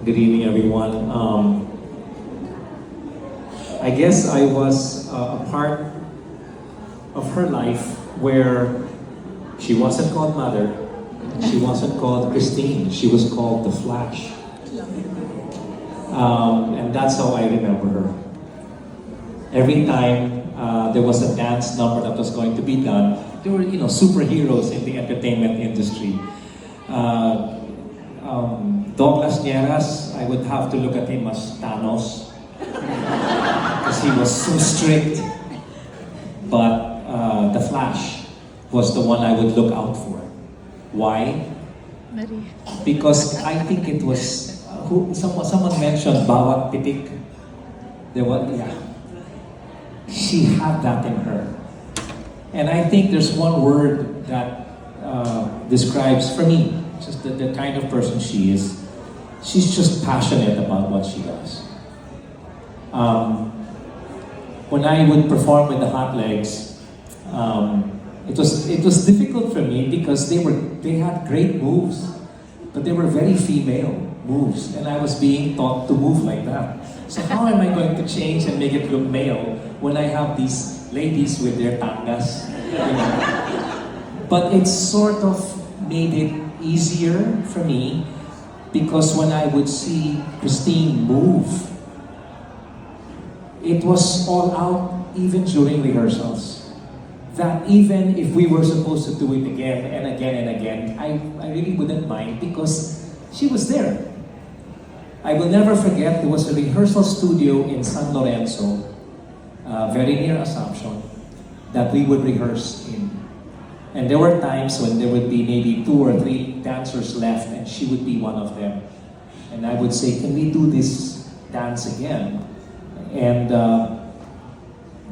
Good evening, everyone. I guess I was a part of her life where she wasn't called Mother, she wasn't called Christine, she was called The Flash. And that's how I remember her. Every time there was a dance number that was going to be done, there were, superheroes in the entertainment industry. Douglas Nieras, I would have to look at him as Thanos because he was so strict. But The Flash was the one I would look out for. Why? Marie. Because I think it was someone mentioned bawat pitik. There was, yeah. She had that in her. And I think there's one word that describes, for me, just the kind of person she is. She's just passionate about what she does. When I would perform with the Hot Legs, it was difficult for me because they had great moves, but they were very female moves, and I was being taught to move like that. So how am I going to change and make it look male when I have these ladies with their tangas? But it sort of made it easier for me because when I would see Christine move, it was all out even during rehearsals. That even if we were supposed to do it again and again and again, I really wouldn't mind because she was there. I will never forget, there was a rehearsal studio in San Lorenzo, very near Assumption, that we would rehearse in. And there were times when there would be maybe 2 or 3 dancers left and she would be one of them. And I would say, can we do this dance again? And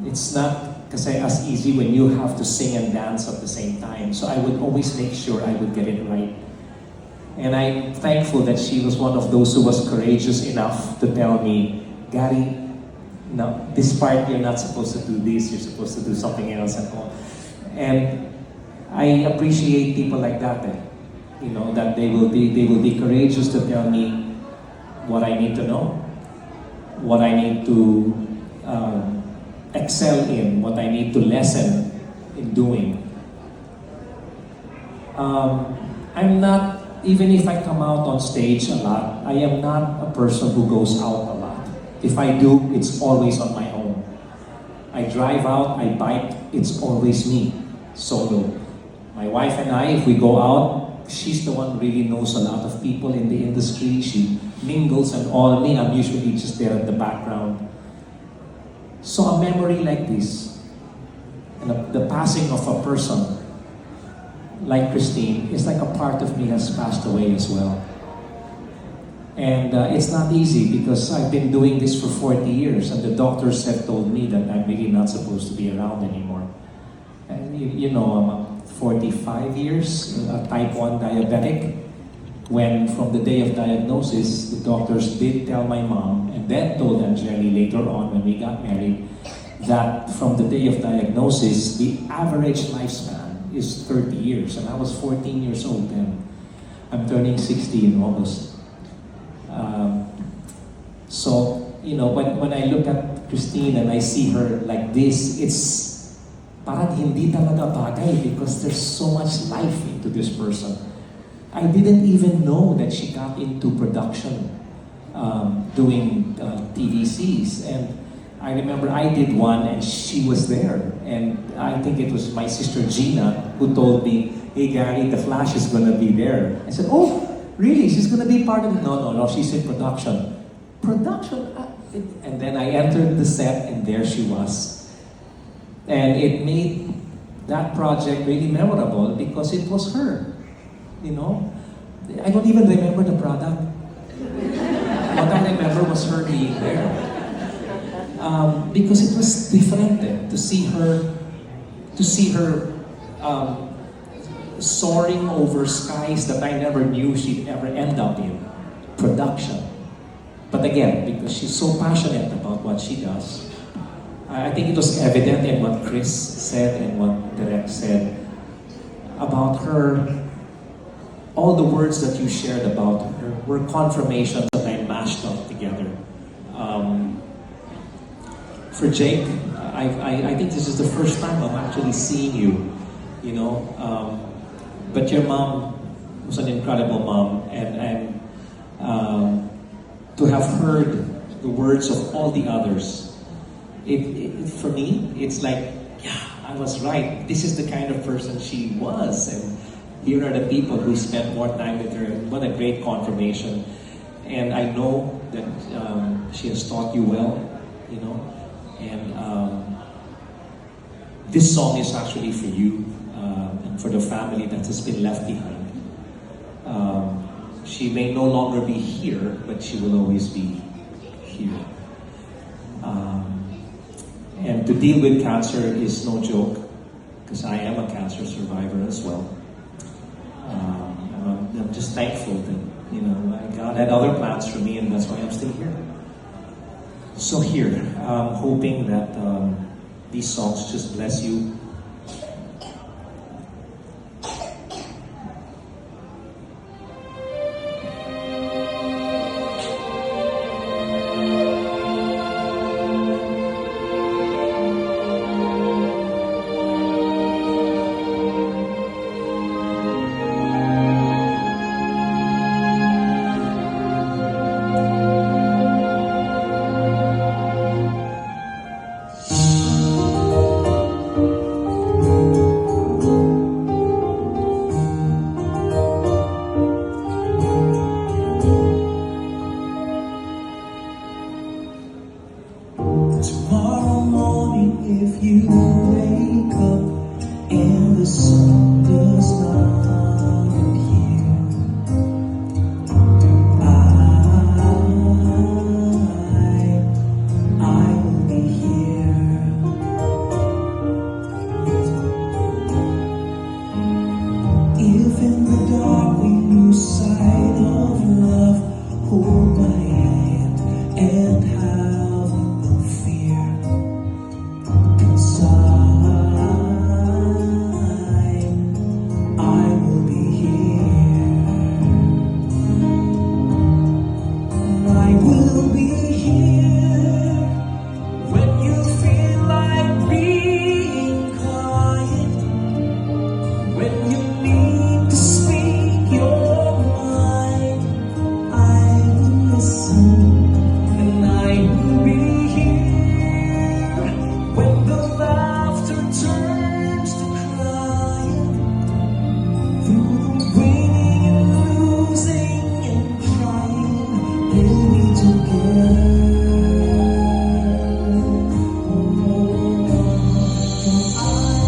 it's not kasi as easy when you have to sing and dance at the same time. So I would always make sure I would get it right. And I'm thankful that she was one of those who was courageous enough to tell me, Gary, no, this part you're not supposed to do this, you're supposed to do something else and all. And I appreciate people like that, that they will be courageous to tell me what I need to know, what I need to excel in, what I need to lessen in doing. I'm not, even if I come out on stage a lot, I am not a person who goes out a lot. If I do, it's always on my own. I drive out, I bike, it's always me, solo. My wife and I, if we go out, she's the one who really knows a lot of people in the industry. She mingles and all. Me, I'm usually just there in the background. So a memory like this, and the passing of a person like Christine, is like a part of me has passed away as well. And it's not easy because I've been doing this for 40 years and the doctors have told me that I'm really not supposed to be around anymore. And I'm 45 years, a type 1 diabetic, when from the day of diagnosis, the doctors did tell my mom, and then told Angeli later on when we got married, that from the day of diagnosis, the average lifespan is 30 years. And I was 14 years old then. I'm turning 60 in August. When I look at Christine and I see her like this, it's parang hindi talaga bagay because there's so much life into this person. I didn't even know that she got into production, doing TVCs. And I remember I did one and she was there. And I think it was my sister Gina who told me, hey Gary, The Flash is gonna be there. I said, oh, really? She's gonna be part of it? No, she's in production. Production? And then I entered the set and there she was. And it made that project really memorable because it was her. I don't even remember the product. What I remember was her being there. Because it was different to see her soaring over skies that I never knew she'd ever end up in. Production. But again, because she's so passionate about what she does, I think it was evident in what Chris said and what Derek said about her. All the words that you shared about her were confirmations that I'm mashed up together. For Jake, I think this is the first time I'm actually seeing you, you know. But your mom was an incredible mom, and to have heard the words of all the others, for me, it's like, yeah, I was right. This is the kind of person she was, and here are the people who spent more time with her. What a great confirmation. And I know that she has taught you well, you know. And this song is actually for you and for the family that has been left behind. She may no longer be here, but she will always be here. And to deal with cancer is no joke, because I am a cancer survivor as well. I'm just thankful that, you know, God had other plans for me, and that's why I'm still here. So here, hoping that these songs just bless you. Tomorrow morning, if you wake up and the sun does not appear, I will be here. If in the dark we lose sight of love, hold my hand and have no fear. 'Cause I will be here. I will be here when you feel like being quiet, when you need to speak your mind. I will listen, and I will be here when the laughter turns to crying, through the winning and losing and trying, we'll be together. I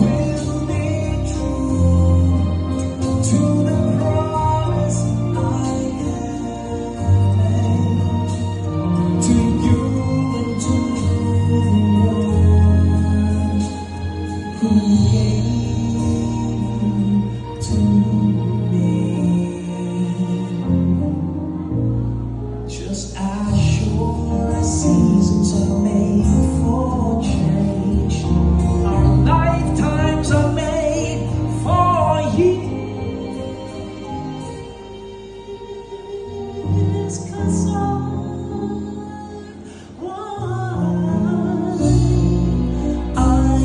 will be true to the promise I have made to you and to the one who gave you to me. Just as sure as seasons are made for change, our lifetimes are made for years. 'Cause I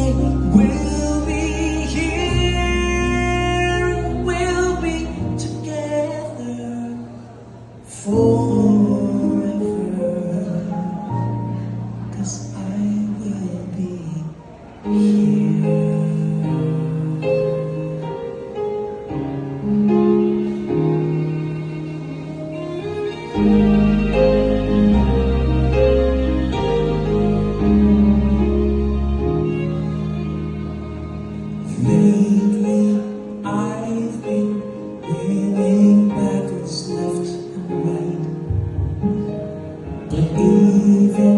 will be here, we'll be together forever. 'Cause I will be here. Lately, I've been winning battles left and right. But even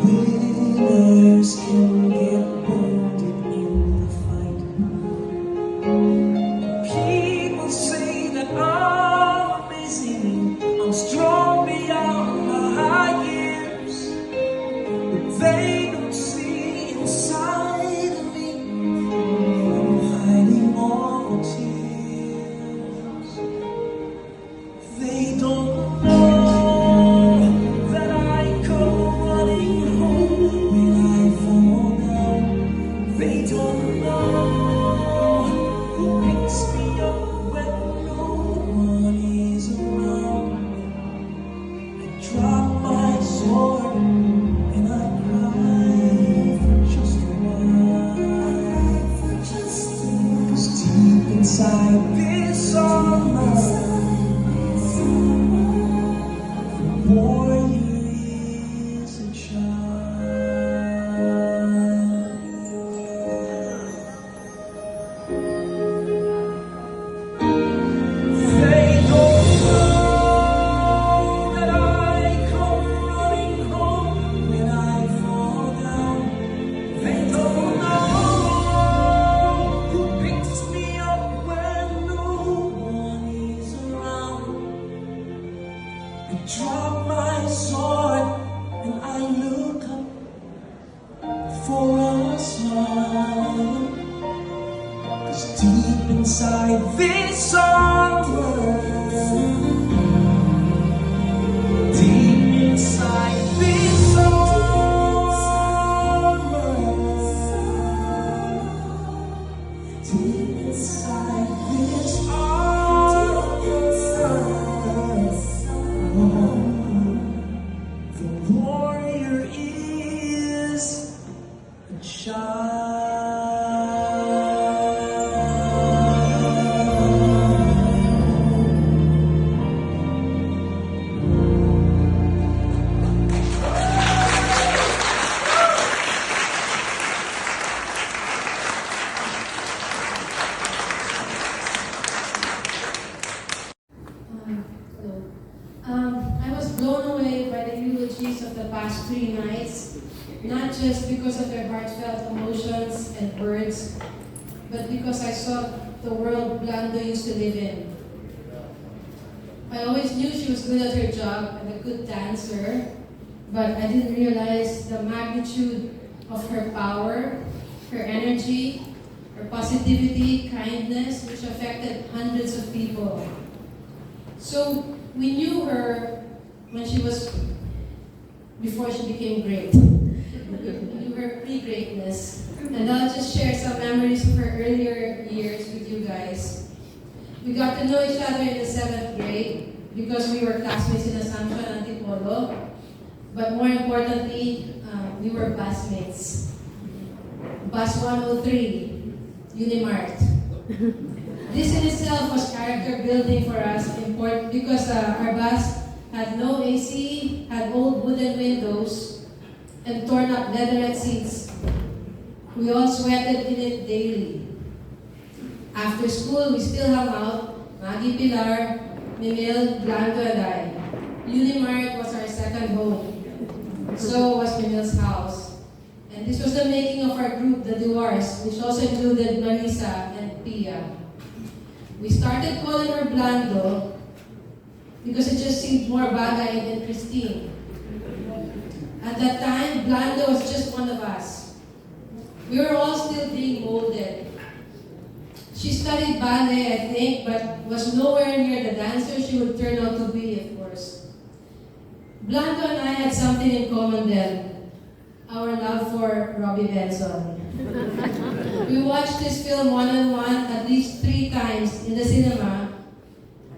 winners can get wounded in the fight. People say that I'm amazing, I'm strong beyond my years, but they don't see inside of me. I'm hiding all the tears. They don't know this summer, the more you is a child. They don't know that I come running home when I fall down. They don't know who picks me up when no one is around. I drop my sword and I look up for a smile. 'Cause deep inside this summer, deep inside this summer, deep inside this the warrior is a child. I was blown away by the eulogies of the past 3 nights, not just because of their heartfelt emotions and words, but because I saw the world Blando used to live in. I always knew she was good at her job and a good dancer, but I didn't realize the magnitude of her power, her energy, her positivity, kindness, which affected hundreds of people. So we knew her when she was, before she became great. We knew her pre-greatness. And I'll just share some memories of her earlier years with you guys. We got to know each other in the 7th grade because we were classmates in Assumption and Antipolo. But more importantly, we were busmates. Bus 103, Unimart. This in itself was character building for us, important because our bus had no AC, had old wooden windows, and torn up leatherette seats. We all sweated in it daily. After school, we still hung out, Maggie, Pilar, Mimil, Blando, and I. Unimart was our second home. So was Mimil's house. And this was the making of our group, the Duars, which also included Marisa and Pia. We started calling her Blando because it just seemed more bagay than Christine. At that time, Blando was just one of us. We were all still being molded. She studied ballet, I think, but was nowhere near the dancer she would turn out to be, of course. Blando and I had something in common then, our love for Robbie Benson. We watched this film one-on-one at least 3 times in the cinema,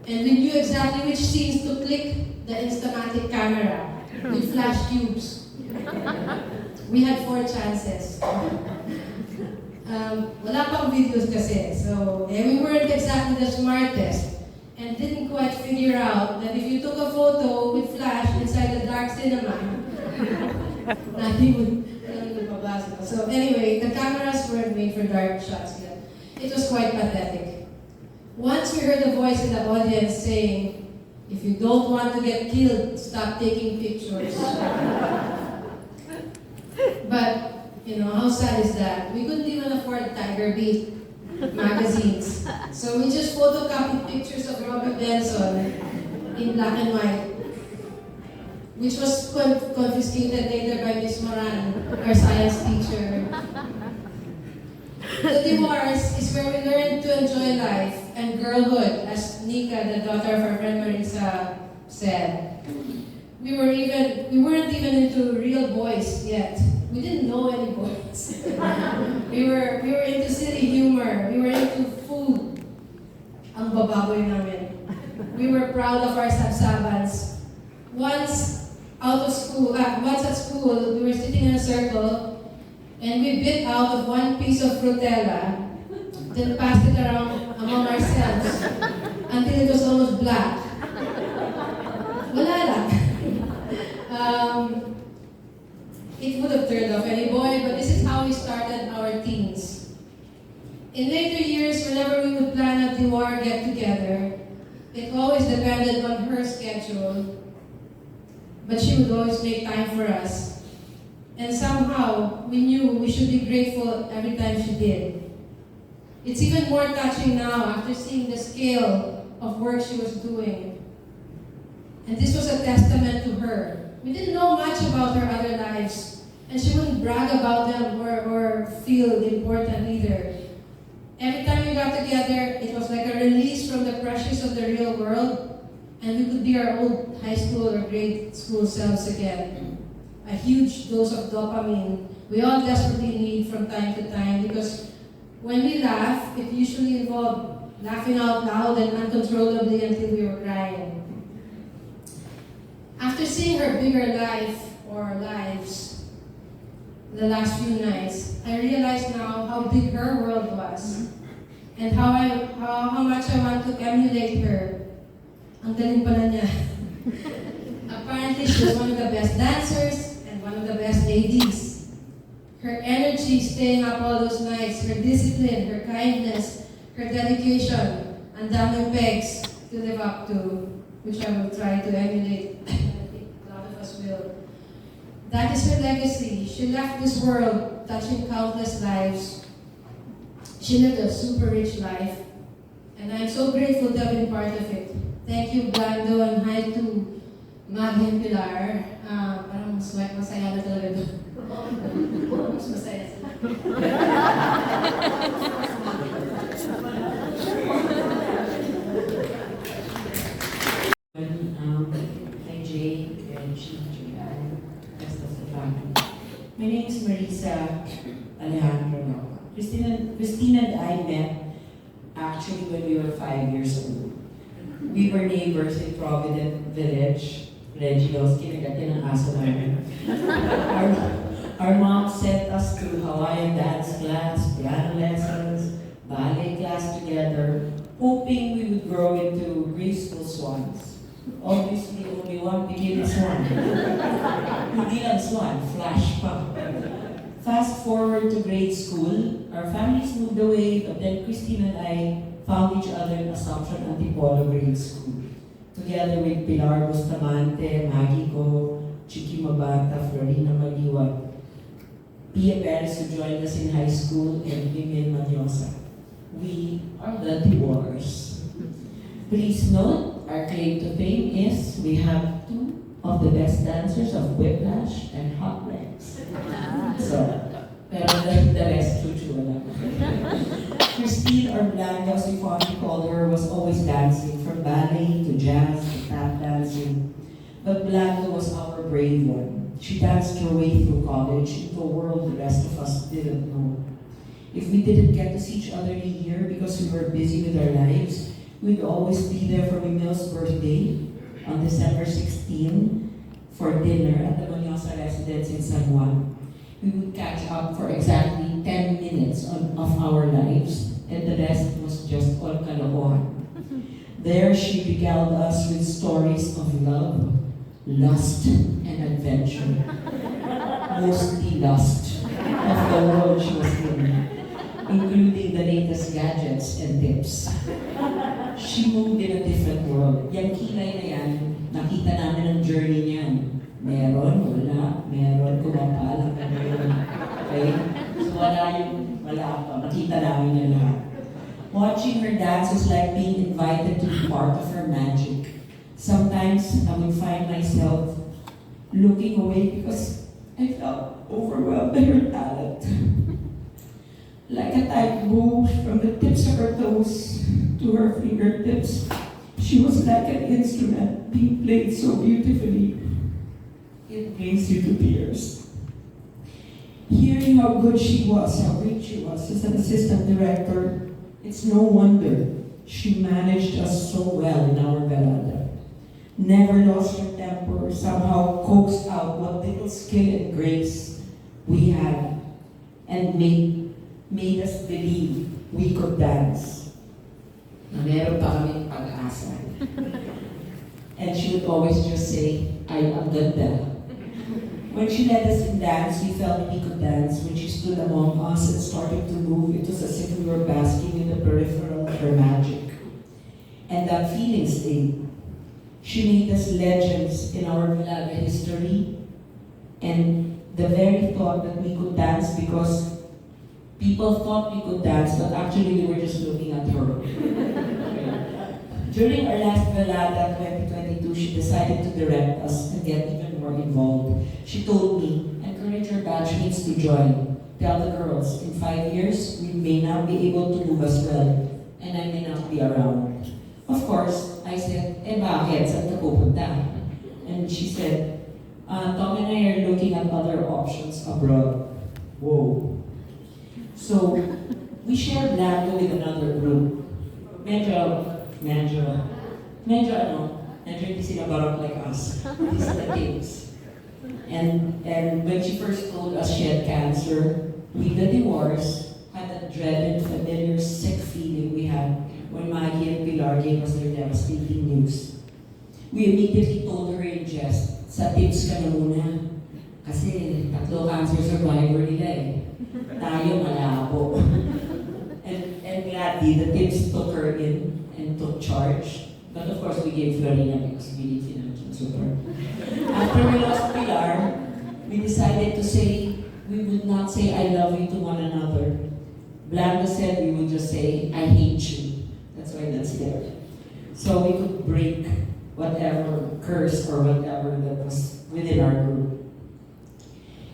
and we knew exactly which scenes to click the Instamatic camera with flash tubes. We had 4 chances. Wala pang videos kasi, so we weren't exactly the smartest and didn't quite figure out that if you took a photo with flash inside the dark cinema, nothing would mabasa. So anyway, the cameras weren't made for dark shots yet. It was quite pathetic. Once we heard a voice in the audience saying, "If you don't want to get killed, stop taking pictures." But you know, how sad is that? We couldn't even afford Tiger Beat magazines. So we just photocopied pictures of Robbie Benson in black and white, which was confiscated later by Miss Moran, our science teacher. The Diwars is where we learned to enjoy life and girlhood, as Nika, the daughter of our friend Marisa, said. We weren't even into real boys yet. We didn't know any boys. we were into city humor. We were into food. Ang bababoy namin. We were proud of our sabsabans. Once at school, we were sitting in a circle and we bit out of one piece of frutella, then passed it around among ourselves until it was almost black. Wala lang. It would have turned off any boy, but this is how we started our teens. In later years, whenever we would plan a Diwar get-together, it always depended on her schedule, but she would always make time for us. And somehow, we knew we should be grateful every time she did. It's even more touching now after seeing the scale of work she was doing. And this was a testament to her. We didn't know much about her other lives, and she wouldn't brag about them or feel important either. Every time we got together, it was like a release from the pressures of the real world, and we could be our old high school or grade school selves again. A huge dose of dopamine we all desperately need from time to time, because when we laugh, it usually involved laughing out loud and uncontrollably until we were crying. After seeing her bigger life, or lives, the last few nights, I realize now how big her world was, and how much I want to emulate her. Ang galing pala niya. Apparently, she was one of the best dancers and one of the best ladies. Her energy staying up all those nights, her discipline, her kindness, her dedication, ang daming pegs to live up to, which I will try to emulate. I think a lot of us will. That is her legacy. She left this world touching countless lives. She lived a super rich life, and I'm so grateful to have been part of it. Thank you, Blando, and hi to Maggie and Pilar. Parang masaya na talaga doon. Mas masaya sila. Hi Jay, Reggie, Julian, rest of the family. My name is Marisa Alejandro. Christina and I met actually when we were 5 years old. We were neighbors in Provident Village. Reggie knows kinagati ng aso namin. Our mom sent us to Hawaiian dance class, piano lessons, ballet class together, hoping we would grow into graceful swans. Obviously, only one became a swan. Hindi lang swan, flash pa. Fast forward to grade school, our families moved away, but then Christine and I found each other in Assumption Antipolo grade school. Together with Pilar Bustamante, Maggie Go, Chiki Mabata, Florina Maliwa, Pia Perez, who joined us in high school, and Vivian Manyosa. We are the Diwars. Please note, our claim to fame is we have two of the best dancers of Whiplash and Hot Legs. So, pero the rest, chuchu lang. Christine, or Blanca, as we fondly called her, was always dancing, from ballet to jazz to tap dancing. But Blanca was our brave one. She danced her way through college into a world the rest of us didn't know. If we didn't get to see each other in a year because we were busy with our lives, we'd always be there for Mimil's birthday on December 16 for dinner at the Manyosa residence in San Juan. We would catch up for exactly 10 minutes of our lives, and the rest was just all kalokohan. There she regaled us with stories of love, lust, and adventure. Mostly lust of the world she was in, including the latest gadgets and tips. She moved in a different world. Yang kilay na yan, nakita namin ang journey niyan. Meron, wala, meron, kumapalang, meron. Okay? So wala pa. Makita namin yan lahat. Watching her dance was like being invited to be part of her magic. Sometimes I would find myself looking away because I felt overwhelmed by her talent. Like a tight bow from the tips of her toes to her fingertips, she was like an instrument being played so beautifully. It brings you to tears. Hearing how good she was, how great she was as an assistant director, it's no wonder she managed us so well in our veranda. Never lost her temper, somehow coaxed out what little skill and grace we had, and made us believe we could dance. na meron pa kaming pag-asa. And she would always just say, ay, ang ganda. When she led us in dance, we felt we could dance. When she stood among us and started to move, it was as if we were basking in the peripheral of her magic. And that feeling stayed. She made us legends in our Malaga history. And the very thought that we could dance because people thought we could dance, but actually we were just looking at her. During our last Velada 2022, she decided to direct us and get even more involved. She told me, encourage your batchmates to join. Tell the girls, in 5 years, we may not be able to move as well, and I may not be around. Of course, I said, bakit? Saan ka pupunta? And she said, Tom and I are looking at other options abroad. Whoa. So, we shared Blanco with another group. Medyo hindi sila barok like us. These are the kids. And when she first told us she had cancer, with the divorce, had that dreaded, familiar, sick feeling we had when Maggie and Pilar gave us their devastating news. We immediately told her in jest, sa tips ka na muna. Kasi 3 cancer survivor nila eh. Tayo malabo. and gladly, the tips took her in and took charge. But of course, we gave Florina because we need financial support. After we lost Pilar, we decided to say, we would not say I love you to one another. Blanco said we would just say, I hate you. That's why that's there. So we could break whatever curse or whatever that was within our group.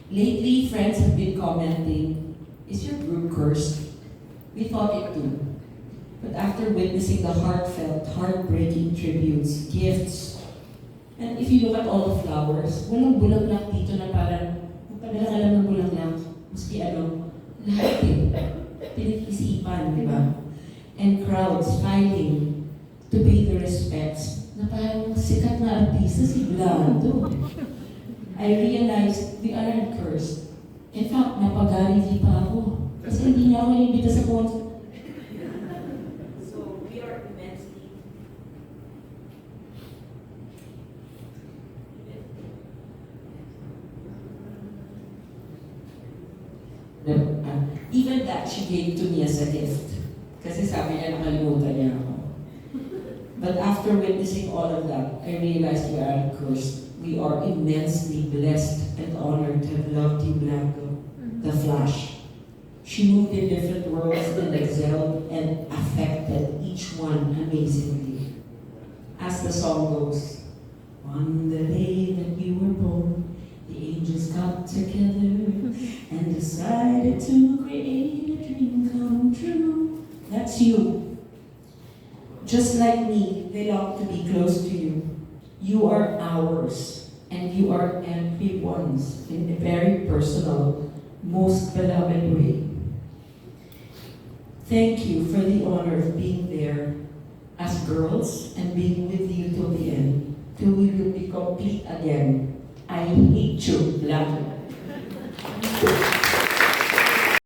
Lately, friends have been commenting, is your group cursed? We thought it too. But after witnessing the heartfelt, heartbreaking tributes, gifts, and if you look at all the flowers, walang bulaklak dito na parang, magpadala ka lang ng bulaklak, maski lahat eh. Pinag-isipan, di ba? And crowds filing to pay the respects na parang sikat na artista si Blanco. I realized we aren't cursed. In fact, napag-arili pa ako. Kasi hindi niya ako inimbita sa concert. So, we are immensely even that she gave to me as a gift. Kasi sabi niya, nakalimutan niya ako. But after witnessing all of that, I realized we aren't cursed. We are immensely blessed and honored to have loved you, Blanco, the Flash. She moved in different worlds and excelled and affected each one amazingly. As the song goes, on the day that you were born, the angels got together and decided to create a dream come true. That's you. Just like me, they long to be close to you. You are ours, and you are everyone's in a very personal, most beloved way. Thank you for the honor of being there as girls and being with you till the end, till we will be complete again. I hate you, Blanco.